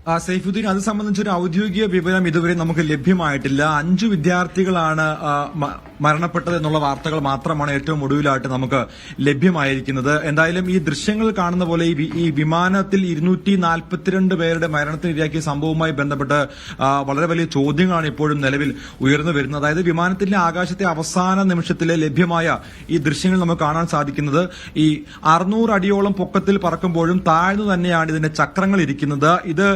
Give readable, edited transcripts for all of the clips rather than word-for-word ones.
സൈഫുദ്ദീൻ, അത് സംബന്ധിച്ചൊരു ഔദ്യോഗിക വിവരം ഇതുവരെ നമുക്ക് ലഭ്യമായിട്ടില്ല. 5 വിദ്യാർത്ഥികളാണ് മരണപ്പെട്ടത് എന്നുള്ള വാർത്തകൾ മാത്രമാണ് ഏറ്റവും ഒടുവിലായിട്ട് നമുക്ക് ലഭ്യമായിരിക്കുന്നത്. എന്തായാലും ഈ ദൃശ്യങ്ങൾ കാണുന്ന പോലെ ഈ വിമാനത്തിൽ 242 പേരുടെ മരണത്തിനിരയാക്കിയ സംഭവവുമായി ബന്ധപ്പെട്ട് വളരെ വലിയ ചോദ്യങ്ങളാണ് ഇപ്പോഴും നിലവിൽ ഉയർന്നു വരുന്നത്. അതായത് വിമാനത്തിന്റെ ആകാശത്തെ അവസാന നിമിഷത്തിലെ ലഭ്യമായ ഈ ദൃശ്യങ്ങൾ നമുക്ക് കാണാൻ സാധിക്കുന്നത് ഈ 600 അടിയോളം പൊക്കത്തിൽ പറക്കുമ്പോഴും താഴ്ന്നു തന്നെയാണ് ഇതിന്റെ ചക്രങ്ങൾ ഇരിക്കുന്നത്. ഇത്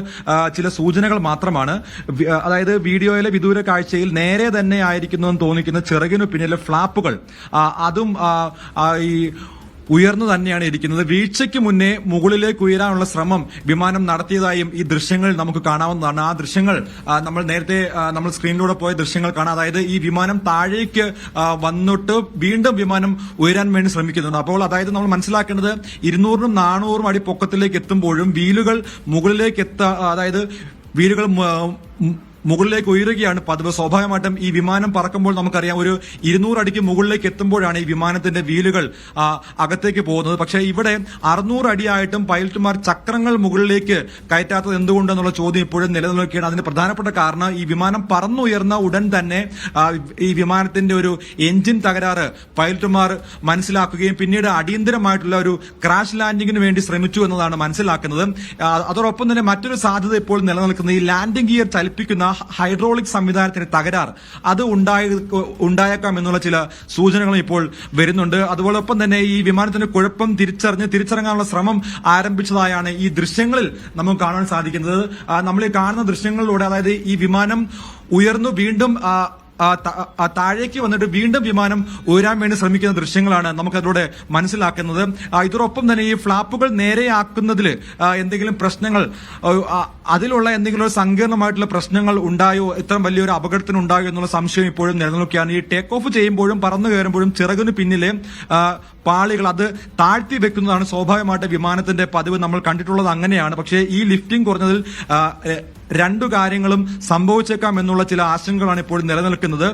ചില സൂചനകൾ മാത്രമാണ്. അതായത് വീഡിയോയിലെ വിദൂര കാഴ്ചയിൽ നേരെ തന്നെ ആയിരിക്കുന്നുവെന്ന് തോന്നിക്കുന്ന ചിറകിനു പിന്നിലെ ഫ്ലാപ്പുകൾ അതും ഈ ഉയർന്നു തന്നെയാണ് ഇരിക്കുന്നത്. വീഴ്ചയ്ക്ക് മുന്നേ മുകളിലേക്ക് ഉയരാനുള്ള ശ്രമം വിമാനം നടത്തിയതായും ഈ ദൃശ്യങ്ങളിൽ നമുക്ക് കാണാവുന്നതാണ്. ആ ദൃശ്യങ്ങൾ നമ്മൾ സ്ക്രീനിലൂടെ പോയ ദൃശ്യങ്ങൾ കാണാം. അതായത് ഈ വിമാനം താഴേക്ക് വന്നിട്ട് വീണ്ടും വിമാനം ഉയരാൻ വേണ്ടി ശ്രമിക്കുന്നുണ്ട്. അപ്പോൾ അതായത് നമ്മൾ മനസ്സിലാക്കേണ്ടത് 200-നും 400-നും അടി പൊക്കത്തിലേക്ക് എത്തുമ്പോഴും വീലുകൾ മുകളിലേക്ക് അതായത് വീലുകൾ മുകളിലേക്ക് ഉയരുകയാണ് പതിവ്. സ്വാഭാവികമായിട്ടും ഈ വിമാനം പറക്കുമ്പോൾ നമുക്കറിയാം ഒരു 200 അടിക്ക് മുകളിലേക്ക് എത്തുമ്പോഴാണ് ഈ വിമാനത്തിന്റെ വീലുകൾ അകത്തേക്ക് പോകുന്നത്. പക്ഷേ ഇവിടെ 600 അടിയായിട്ടും പൈലറ്റുമാർ ചക്രങ്ങൾ മുകളിലേക്ക് കയറ്റാത്തത് എന്തുകൊണ്ടെന്നുള്ള ചോദ്യം ഇപ്പോഴും നിലനിൽക്കുകയാണ്. അതിന് പ്രധാനപ്പെട്ട കാരണം ഈ വിമാനം പറന്നുയർന്ന ഉടൻ തന്നെ ഈ വിമാനത്തിന്റെ ഒരു എഞ്ചിൻ തകരാറ് പൈലറ്റുമാർ മനസ്സിലാക്കുകയും പിന്നീട് അടിയന്തരമായിട്ടുള്ള ഒരു ക്രാഷ് ലാൻഡിങ്ങിന് വേണ്ടി ശ്രമിച്ചു എന്നതാണ് മനസ്സിലാക്കുന്നത്. അതോടൊപ്പം തന്നെ മറ്റൊരു സാധ്യത ഇപ്പോൾ നിലനിൽക്കുന്നത് ഈ ലാൻഡിംഗ് ഗിയർ ചലിപ്പിക്കുന്ന ഹൈഡ്രോളിക് സംവിധാനത്തിന് തകരാർ അത് ഉണ്ടായേക്കാം എന്നുള്ള ചില സൂചനകളും ഇപ്പോൾ വരുന്നുണ്ട്. അതുപോലൊപ്പം തന്നെ ഈ വിമാനത്തിന്റെ കുഴപ്പം തിരിച്ചറിഞ്ഞാനുള്ള ശ്രമം ആരംഭിച്ചതായാണ് ഈ ദൃശ്യങ്ങളിൽ നമുക്ക് കാണാൻ സാധിക്കുന്നത്. നമ്മൾ ഈ കാണുന്ന ദൃശ്യങ്ങളിലൂടെ അതായത് ഈ വിമാനം ഉയർന്നു വീണ്ടും താഴേക്ക് വന്നിട്ട് വീണ്ടും വിമാനം ഉയരാൻ വേണ്ടി ശ്രമിക്കുന്ന ദൃശ്യങ്ങളാണ് നമുക്കതിലൂടെ മനസ്സിലാക്കുന്നത്. ഇതോടൊപ്പം തന്നെ ഈ ഫ്ലാപ്പുകൾ നേരെയാക്കുന്നതിൽ എന്തെങ്കിലും പ്രശ്നങ്ങൾ അതിലുള്ള എന്തെങ്കിലും സങ്കീർണമായിട്ടുള്ള പ്രശ്നങ്ങൾ ഉണ്ടായോ, ഇത്രയും വലിയൊരു അപകടത്തിന് ഉണ്ടായോ എന്നുള്ള സംശയം ഇപ്പോഴും നിലനിൽക്കുകയാണ്. ഈ ടേക്ക് ഓഫ് ചെയ്യുമ്പോഴും പറന്നു കയറുമ്പോഴും ചിറകിന് പിന്നിലെ പാളികൾ അത് താഴ്ത്തി വെക്കുന്നതാണ് സ്വാഭാവികമായിട്ട് വിമാനത്തിന്റെ പതിവ്. നമ്മൾ കണ്ടിട്ടുള്ളത് അങ്ങനെയാണ്. പക്ഷേ ഈ ലിഫ്റ്റിംഗ് കുറഞ്ഞതിൽ 2 കാര്യങ്ങളും സംഭവിച്ചേക്കാം എന്നുള്ള ചില ആശങ്കകളാണ് ഇപ്പോൾ നിലനിൽക്കുന്നത്.